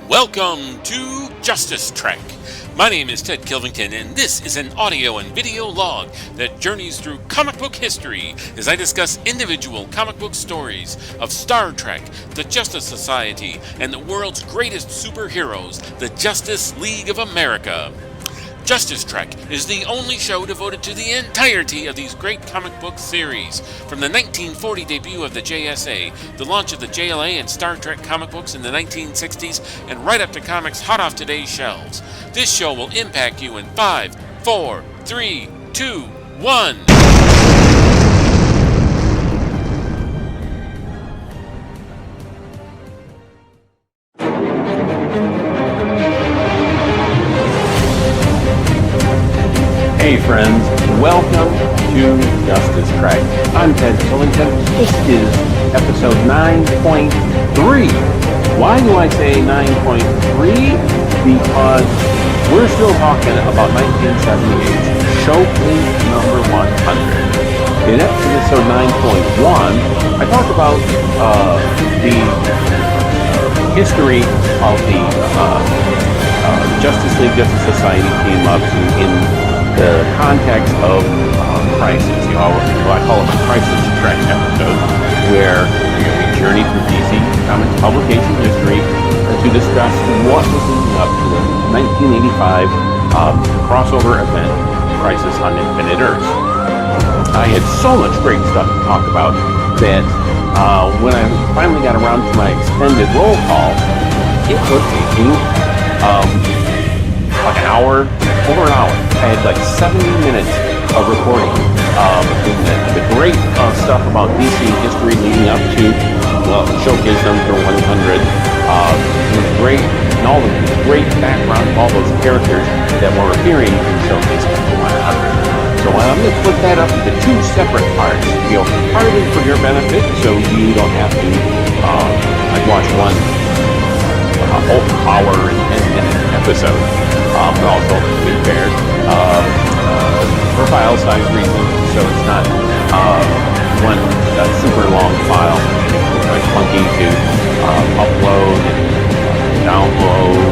Welcome to Justice Trek. My name is Ted Kilvington, and this is an audio and video log that journeys through comic book history as I discuss individual comic book stories of Star Trek, the Justice Society, and the world's greatest superheroes, the Justice League of America. Justice Trek is the only show devoted to the entirety of these great comic book series. From the 1940 debut of the JSA, the launch of the JLA and Star Trek comic books in the 1960s, and right up to comics hot off today's shelves. This show will impact you in 5, 4, 3, 2, 1. Hey friends, welcome to Justice Trek. I'm Ted Killington. This is episode 9.3. Why do I say 9.3? Because we're still talking about 1978's Showcase number 100. In episode 9.1, I talked about the history of the Justice League Justice Society team ups in the context of Crisis. I call it a Crisis Trek episode, where we journey through DC Comics publication history to discuss what was leading up to the 1985 crossover event, Crisis on Infinite Earths. I had so much great stuff to talk about that when I finally got around to my extended roll call, it was taking like an hour, over an hour. I had like 70 minutes of recording. The great stuff about DC history leading up to, Showcase number 100. Great, and all the great background of all those characters that were appearing in Showcase number 100. So I'm going to put that up into two separate parts, partly for your benefit, so you don't have to watch one whole hour and 10-minute episode. But also, to be fair, for file size reasons, so it's not one super long file. It's like clunky to upload and download,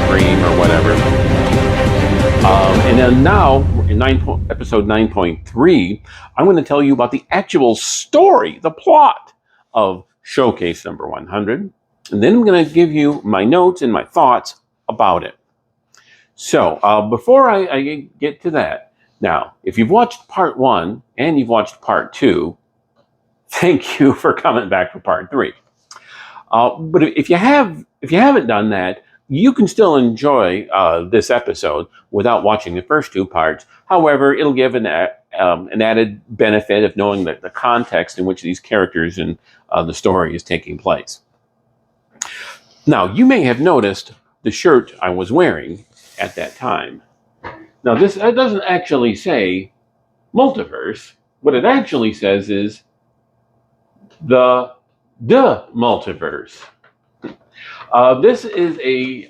stream, or whatever. And then now, in episode 9.3, I'm going to tell you about the actual story, the plot of Showcase number 100. And then I'm going to give you my notes and my thoughts about it. So, before I get to that, now, if you've watched part 1 and you've watched part 2, thank you for coming back for part 3. But if you haven't done that, you can still enjoy this episode without watching the first two parts. However, it'll give an added benefit of knowing the context in which these characters and the story is taking place. Now, you may have noticed the shirt I was wearing at that time. Now, this doesn't actually say multiverse. What it actually says is the multiverse. This is a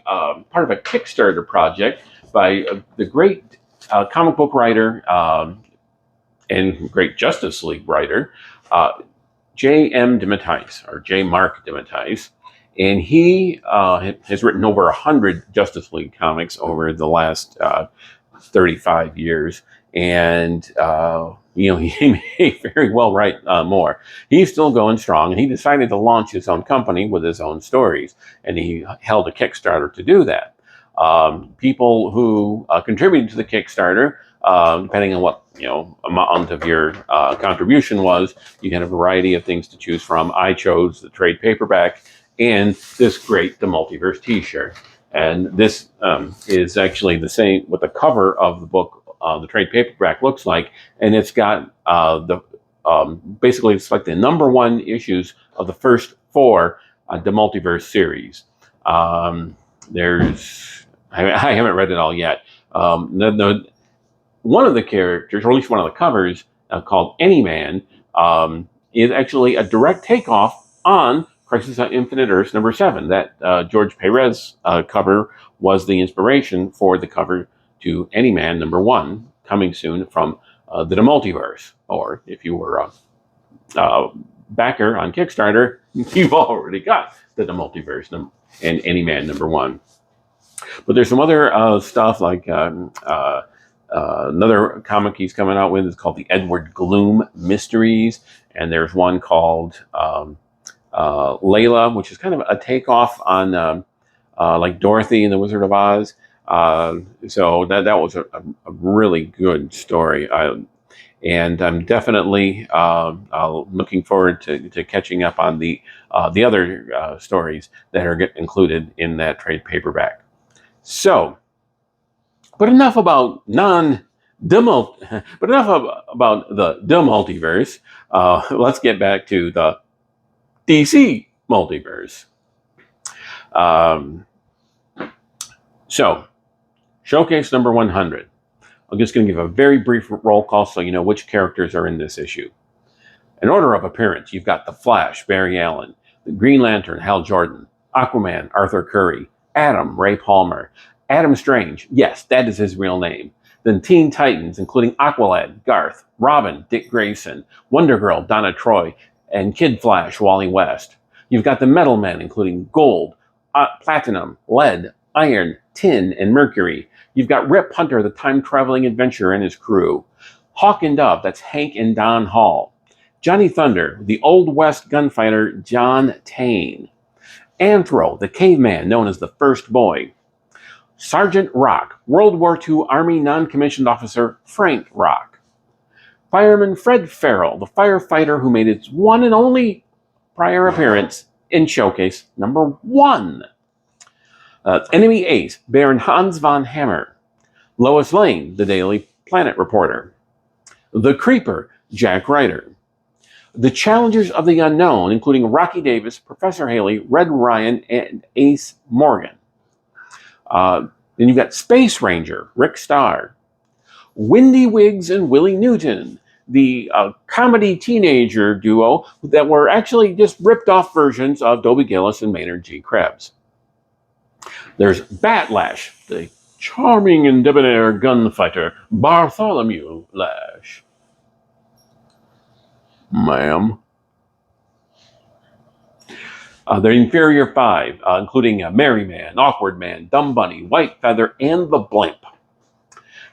part of a Kickstarter project by the great comic book writer and great Justice League writer, J.M. DeMatteis, or J. Mark DeMatteis. And he has written over 100 Justice League comics over the last 35 years. And, he may very well write more. He's still going strong, and he decided to launch his own company with his own stories. And he held a Kickstarter to do that. People who contributed to the Kickstarter, depending on what amount of your contribution was, you had a variety of things to choose from. I chose the trade paperback and this great The Multiverse t-shirt. And this is actually the same, what the cover of the book, the trade paperback looks like. And it's got basically it's like the number 1 issues of the first 4 The Multiverse series. I haven't read it all yet. One of the characters, or at least one of the covers, called Any Man, is actually a direct takeoff on Crisis on Infinite Earths number 7. That George Perez cover was the inspiration for the cover to Any Man number 1, coming soon from the Multiverse. Or if you were a backer on Kickstarter, you've already got the multiverse and Any-Man #1. But there's some other stuff like another comic he's coming out with is called the Edward Gloom Mysteries, and there's one called Layla, which is kind of a takeoff on like Dorothy and the Wizard of Oz. So that was a really good story. And I'm definitely looking forward to catching up on the other stories that are included in that trade paperback. So, but enough about but enough about the multiverse. Let's get back to the DC multiverse. So, Showcase number 100. I'm just going to give a very brief roll call so you know which characters are in this issue. In order of appearance, you've got The Flash, Barry Allen, the Green Lantern, Hal Jordan, Aquaman, Arthur Curry, Atom, Ray Palmer, Adam Strange, yes, that is his real name. Then Teen Titans, including Aqualad, Garth, Robin, Dick Grayson, Wonder Girl, Donna Troy, and Kid Flash, Wally West. You've got the Metal Men, including Gold, Platinum, Lead, Iron, Tin, and Mercury. You've got Rip Hunter, the time-traveling adventurer, and his crew. Hawk and Dove, that's Hank and Don Hall. Johnny Thunder, the Old West gunfighter, John Tane. Anthro, the caveman known as the First Boy. Sergeant Rock, World War II Army non-commissioned officer Frank Rock. Fireman Fred Farrell, the firefighter who made its one and only prior appearance in Showcase number 1. Enemy Ace, Baron Hans von Hammer. Lois Lane, the Daily Planet reporter. The Creeper, Jack Ryder. The Challengers of the Unknown, including Rocky Davis, Professor Haley, Red Ryan, and Ace Morgan. Then you've got Space Ranger, Rick Starr. Windy Wiggs and Willie Newton, the comedy teenager duo that were actually just ripped off versions of Dobie Gillis and Maynard G. Krebs. There's Batlash, the charming and debonair gunfighter Bartholomew Lash. Ma'am. The Inferior Five, including Merry Man, Awkward Man, Dumb Bunny, White Feather, and the Blimp.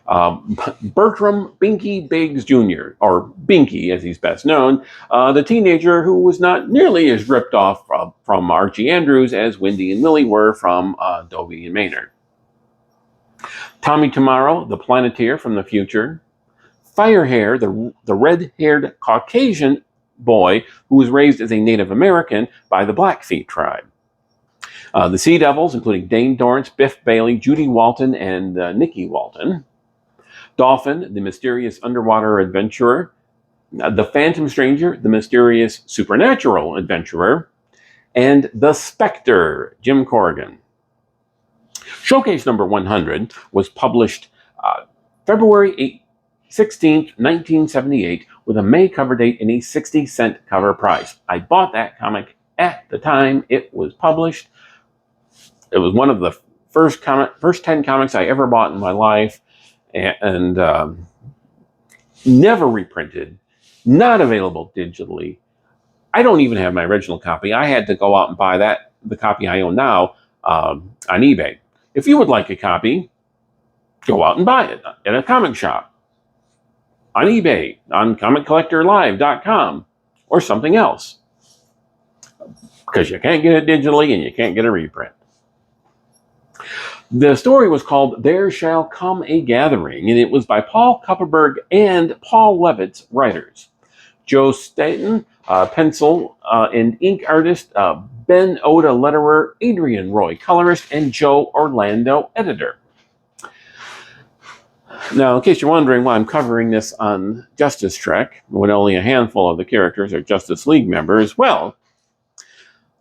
Bertram Binky Biggs Jr., or Binky as he's best known, the teenager who was not nearly as ripped off from Archie Andrews as Wendy and Willie were from Dobie and Maynard. Tommy Tomorrow, the Planeteer from the future. Firehair, the red-haired Caucasian boy who was raised as a Native American by the Blackfeet tribe. The Sea Devils, including Dane Dorrance, Biff Bailey, Judy Walton, and Nikki Walton. Dolphin, the mysterious underwater adventurer. The Phantom Stranger, the mysterious supernatural adventurer. And the Spectre, Jim Corrigan. Showcase number 100 was published February 16th, 1978, with a May cover date and a 60-cent cover price. I bought that comic at the time it was published. It was one of the first 10 comics I ever bought in my life, and never reprinted, not available digitally. I don't even have my original copy. I had to go out and buy the copy I own now, on eBay. If you would like a copy, go out and buy it at a comic shop, on eBay, on ComicCollectorLive.com, or something else. Because you can't get it digitally and you can't get a reprint. The story was called There Shall Come a Gathering, and it was by Paul Kupperberg and Paul Levitt's writers. Joe Staton, pencil and ink artist, Ben Oda letterer, Adrian Roy colorist, and Joe Orlando editor. Now, in case you're wondering why I'm covering this on Justice Trek, when only a handful of the characters are Justice League members, well,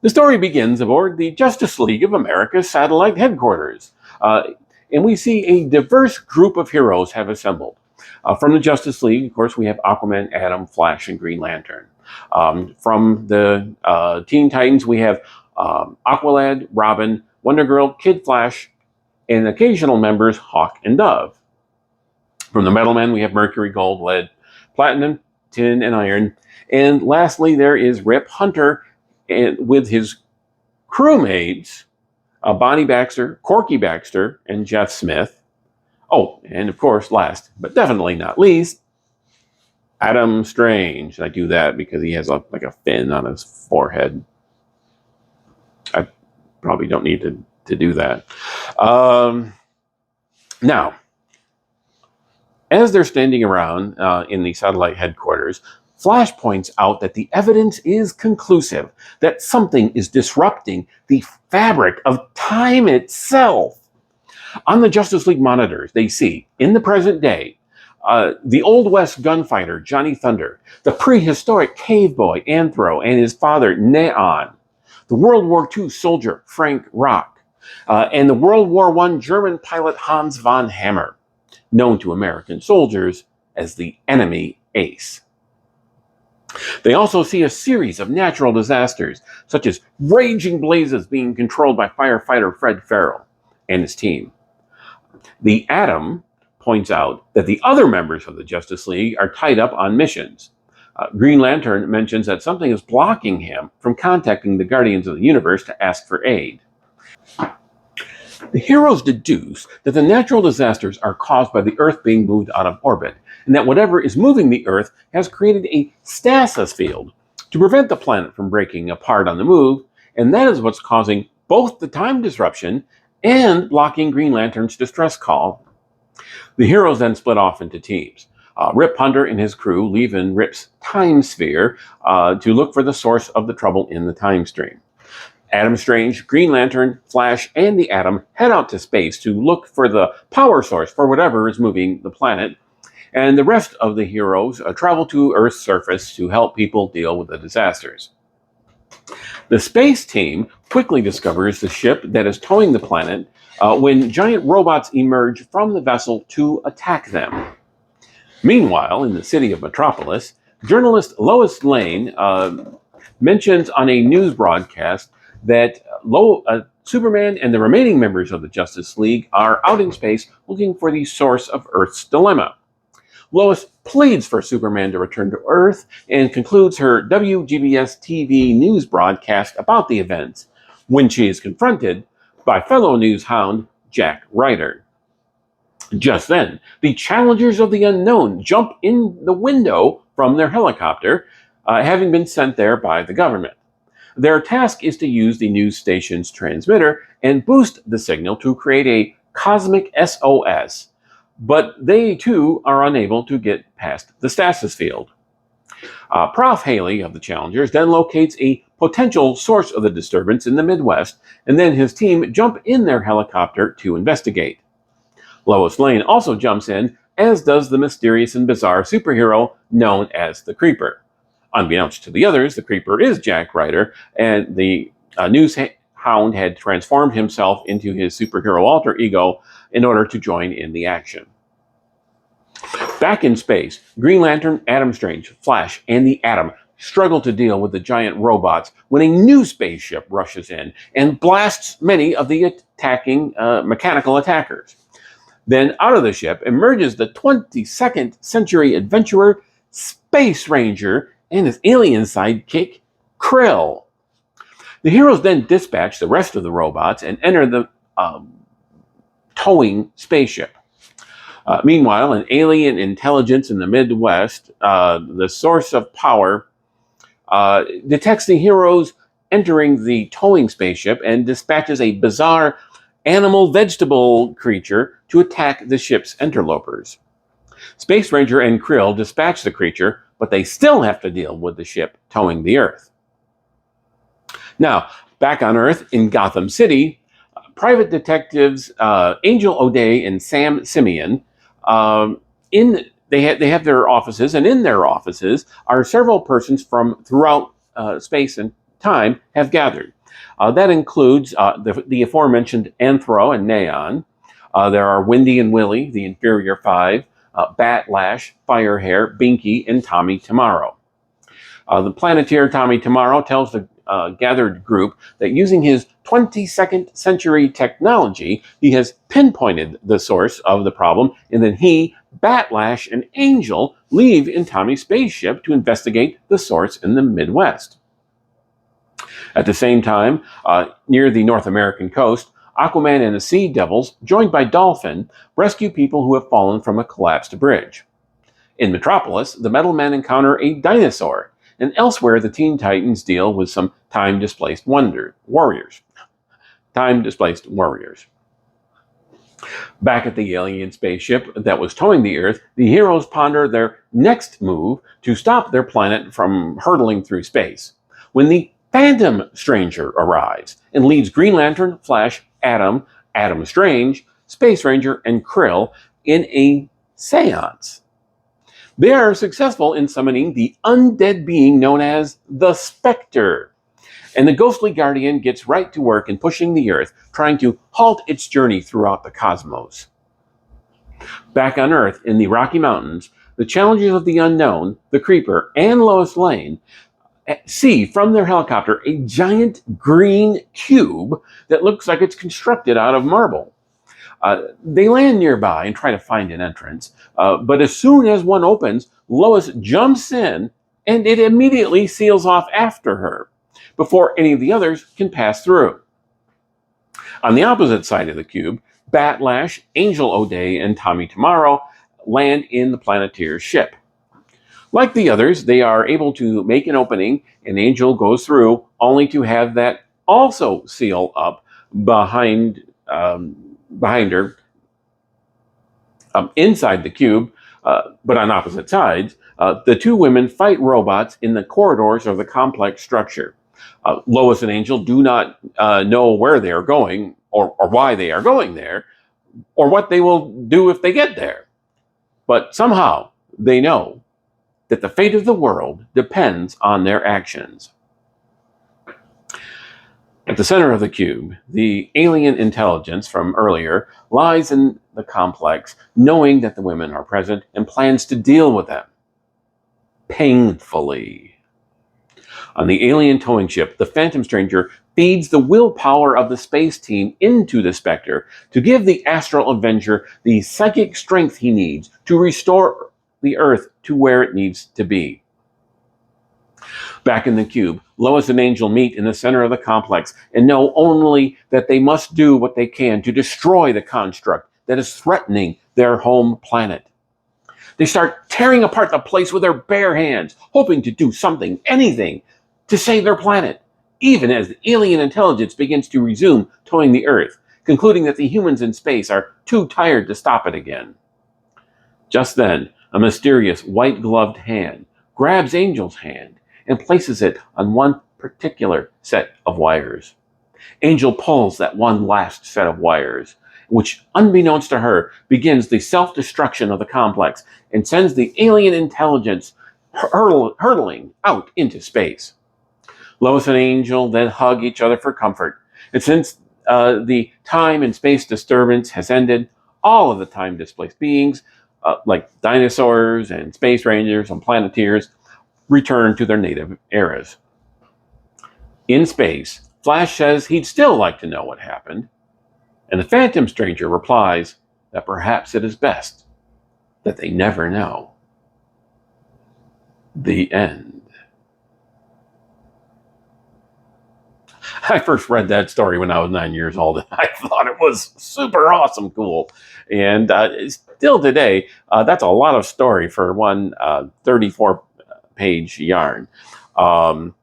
the story begins aboard the Justice League of America's satellite headquarters, and we see a diverse group of heroes have assembled. From the Justice League, of course, we have Aquaman, Atom, Flash, and Green Lantern. From the Teen Titans, we have Aqualad, Robin, Wonder Girl, Kid Flash, and occasional members Hawk and Dove. From the Metal Men, we have Mercury, Gold, Lead, Platinum, Tin, and Iron. And lastly, there is Rip Hunter and with his crewmates, Bonnie Baxter, Corky Baxter, and Jeff Smith. Oh, and of course, last but definitely not least, Adam Strange. I do that because he has like a fin on his forehead. I probably don't need to do that. Now, as they're standing around in the satellite headquarters, Flash points out that the evidence is conclusive that something is disrupting the fabric of time itself. On the Justice League monitors, they see, in the present day, the Old West gunfighter Johnny Thunder, the prehistoric cave boy Anthro and his father Neon, the World War II soldier Frank Rock, and the World War I German pilot Hans von Hammer, known to American soldiers as the enemy ace. They also see a series of natural disasters, such as raging blazes being controlled by firefighter Fred Farrell and his team. The Atom points out that the other members of the Justice League are tied up on missions. Green Lantern mentions that something is blocking him from contacting the Guardians of the Universe to ask for aid. The heroes deduce that the natural disasters are caused by the Earth being moved out of orbit, and that whatever is moving the Earth has created a stasis field to prevent the planet from breaking apart on the move, and that is what's causing both the time disruption and blocking Green Lantern's distress call. The heroes then split off into teams. Rip Hunter and his crew leave in Rip's time sphere to look for the source of the trouble in the time stream. Adam Strange, Green Lantern, Flash, and the Atom head out to space to look for the power source for whatever is moving the planet, and the rest of the heroes travel to Earth's surface to help people deal with the disasters. The space team quickly discovers the ship that is towing the planet when giant robots emerge from the vessel to attack them. Meanwhile, in the city of Metropolis, journalist Lois Lane mentions on a news broadcast that Superman and the remaining members of the Justice League are out in space looking for the source of Earth's dilemma. Lois pleads for Superman to return to Earth and concludes her WGBS TV news broadcast about the events when she is confronted by fellow news hound Jack Ryder. Just then, the Challengers of the Unknown jump in the window from their helicopter, having been sent there by the government. Their task is to use the news station's transmitter and boost the signal to create a cosmic SOS, but they too are unable to get past the stasis field. Prof. Haley of the Challengers then locates a potential source of the disturbance in the Midwest, and then his team jump in their helicopter to investigate. Lois Lane also jumps in, as does the mysterious and bizarre superhero known as the Creeper. Unbeknownst to the others, the Creeper is Jack Ryder, and the news hound had transformed himself into his superhero alter ego in order to join in the action. Back in space, Green Lantern, Adam Strange, Flash, and the Atom struggle to deal with the giant robots when a new spaceship rushes in and blasts many of the attacking mechanical attackers. Then out of the ship emerges the 22nd century adventurer, Space Ranger, and his alien sidekick, Krill. The heroes then dispatch the rest of the robots and enter the towing spaceship. Meanwhile, an alien intelligence in the Midwest, the source of power, detects the heroes entering the towing spaceship and dispatches a bizarre animal-vegetable creature to attack the ship's interlopers. Space Ranger and Krill dispatch the creature, but they still have to deal with the ship towing the Earth. Now, back on Earth in Gotham City, private detectives Angel O'Day and Sam Simeon they have their offices, and in their offices are several persons from throughout space and time have gathered. That includes the aforementioned Anthro and Neon. There are Wendy and Willie, the Inferior Five, Batlash, Firehair, Binky, and Tommy Tomorrow. The Planeteer Tommy Tomorrow tells the gathered group that using his 22nd century technology, he has pinpointed the source of the problem, and then he, Batlash, and Angel leave in Tommy's spaceship to investigate the source in the Midwest. At the same time, near the North American coast, Aquaman and the Sea Devils, joined by Dolphin, rescue people who have fallen from a collapsed bridge. In Metropolis, the Metal Men encounter a dinosaur, and elsewhere the Teen Titans deal with some time-displaced warriors. Time-displaced warriors. Back at the alien spaceship that was towing the Earth, the heroes ponder their next move to stop their planet from hurtling through space, when the Phantom Stranger arrives and leads Green Lantern, Flash, Adam Strange, Space Ranger, and Krill in a seance. They are successful in summoning the undead being known as the Spectre, and the ghostly guardian gets right to work in pushing the Earth, trying to halt its journey throughout the cosmos. Back on Earth, in the Rocky Mountains, the challenges of the unknown, the Creeper, and Lois Lane see from their helicopter a giant green cube that looks like it's constructed out of marble. They land nearby and try to find an entrance, but as soon as one opens, Lois jumps in and it immediately seals off after her before any of the others can pass through. On the opposite side of the cube, Batlash, Angel O'Day, and Tommy Tomorrow land in the Planeteer's ship. Like the others, they are able to make an opening, and Angel goes through, only to have that also seal up behind her, inside the cube, but on opposite sides. The two women fight robots in the corridors of the complex structure. Lois and Angel do not know where they are going, or why they are going there, or what they will do if they get there. But somehow they know that the fate of the world depends on their actions. At the center of the cube, the alien intelligence from earlier lies in the complex, knowing that the women are present and plans to deal with them. Painfully. On the alien towing ship, the Phantom Stranger feeds the willpower of the space team into the Spectre to give the Astral Avenger the psychic strength he needs to restore the Earth to where it needs to be. Back in the cube, Lois and Angel meet in the center of the complex and know only that they must do what they can to destroy the construct that is threatening their home planet. They start tearing apart the place with their bare hands, hoping to do something, anything, to save their planet, even as the alien intelligence begins to resume towing the Earth, concluding that the humans in space are too tired to stop it again. Just then, a mysterious white-gloved hand grabs Angel's hand and places it on one particular set of wires. Angel pulls that one last set of wires, which, unbeknownst to her, begins the self-destruction of the complex and sends the alien intelligence hurtling out into space. Lois and Angel then hug each other for comfort, and since the time and space disturbance has ended, all of the time-displaced beings, like dinosaurs and space rangers and planeteers, return to their native eras. In space, Flash says he'd still like to know what happened, and the Phantom Stranger replies that perhaps it is best that they never know. The end. I first read that story when I was 9 years old, and I thought it was super awesome cool. And still today, that's a lot of story for one 34-page yarn. And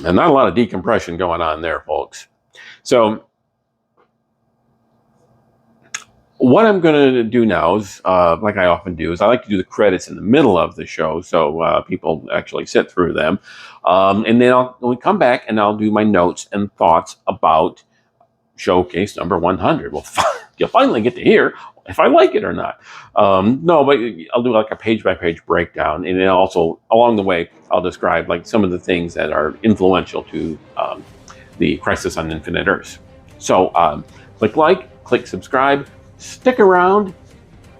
not a lot of decompression going on there, folks. So what I'm going to do now is, like I often do, is I like to do the credits in the middle of the show so people actually sit through them. And then we'll come back and I'll do my notes and thoughts about showcase number 100. Well, you'll finally get to hear if I like it or not. No, but I'll do like a page-by-page breakdown. And then also, along the way, I'll describe like some of the things that are influential to the Crisis on Infinite Earths. So click subscribe, stick around,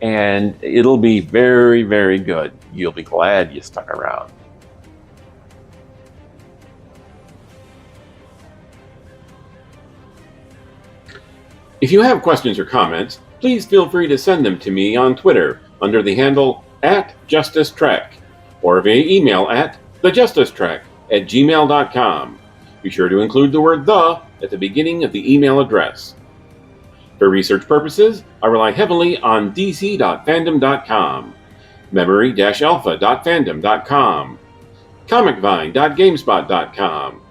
and it'll be very, very good. You'll be glad you stuck around. If you have questions or comments, please feel free to send them to me on Twitter under the handle @JusticeTrek or via email at thejusticetrek@gmail.com. Be sure to include the word "the" at the beginning of the email address. For research purposes, I rely heavily on dc.fandom.com, memory-alpha.fandom.com, comicvine.gamespot.com,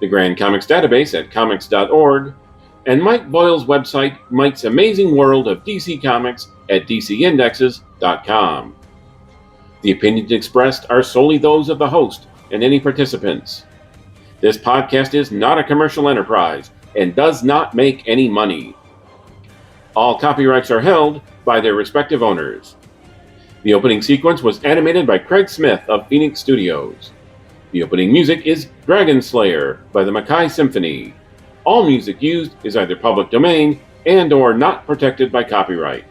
the Grand Comics Database at comics.org, and Mike Boyle's website, Mike's Amazing World of DC Comics at dcindexes.com. The opinions expressed are solely those of the host and any participants. This podcast is not a commercial enterprise and does not make any money. All copyrights are held by their respective owners. The opening sequence was animated by Craig Smith of Phoenix Studios. The opening music is Dragon Slayer by the Makai Symphony. All music used is either public domain and/or not protected by copyright.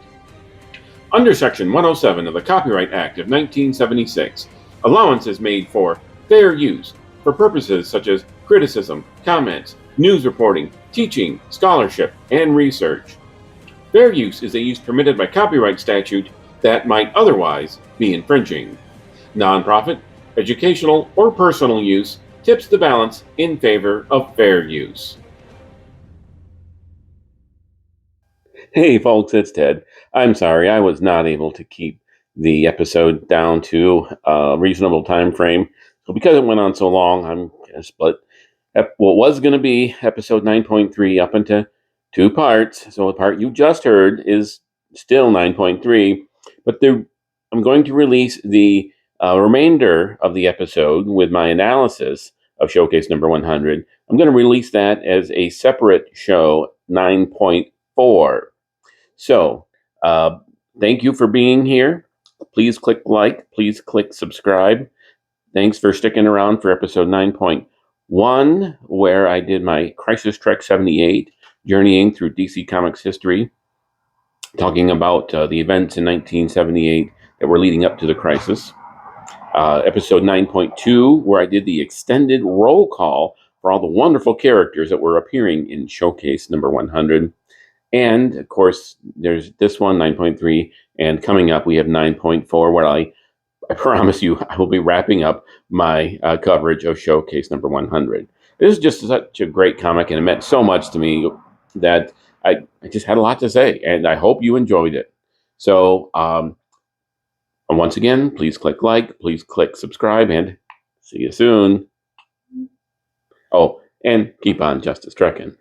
Under Section 107 of the Copyright Act of 1976, allowance is made for fair use for purposes such as criticism, comments, news reporting, teaching, scholarship, and research. Fair use is a use permitted by copyright statute that might otherwise be infringing. Nonprofit, educational, or personal use tips the balance in favor of fair use. Hey folks, it's Ted. I'm sorry I was not able to keep the episode down to a reasonable time frame. So because it went on so long, I'm going to split what was going to be episode 9.3 up into two parts. So the part you just heard is still 9.3, but I'm going to release the remainder of the episode with my analysis of Showcase number 100. I'm going to release that as a separate show, 9.4. So, thank you for being here. Please click like, please click subscribe. Thanks for sticking around for episode 9.1, where I did my Crisis Trek 78, journeying through DC Comics history, talking about the events in 1978 that were leading up to the crisis. Episode 9.2, where I did the extended roll call for all the wonderful characters that were appearing in Showcase number 100. And, of course, there's this one, 9.3, and coming up we have 9.4, where I promise you I will be wrapping up my coverage of Showcase number 100. This is just such a great comic, and it meant so much to me that I just had a lot to say, and I hope you enjoyed it. So, once again, please click like, please click subscribe, and see you soon. Oh, and keep on Justice Trekking.